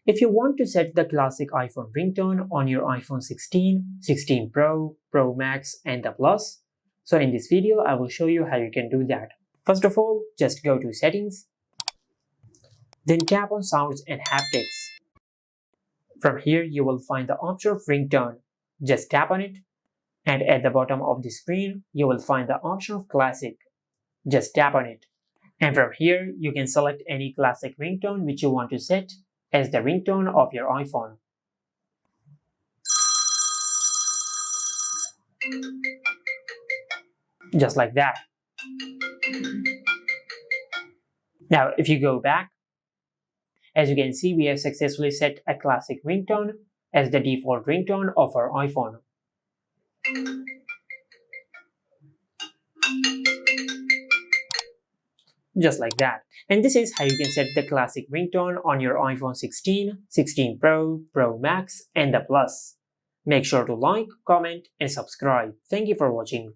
If you want to set the classic iPhone ringtone on your iPhone 16, 16 Pro, Pro Max and the Plus, so in this video I will show you how you can do that. First of all, just go to Settings, then tap on Sounds and Haptics. From here you will find the option of ringtone. Just tap on it, and at the bottom of the screen you will find the option of Classic. Just tap on it. And from here, you can select any classic ringtone which you want to set as the ringtone of your iPhone. Just like that. Now, if you go back, as you can see, we have successfully set a classic ringtone as the default ringtone of our iPhone. Just like that. And this is how you can set the classic ringtone on your iPhone 16, 16 Pro, Pro Max and the Plus. Make sure to like, comment and subscribe. Thank you for watching.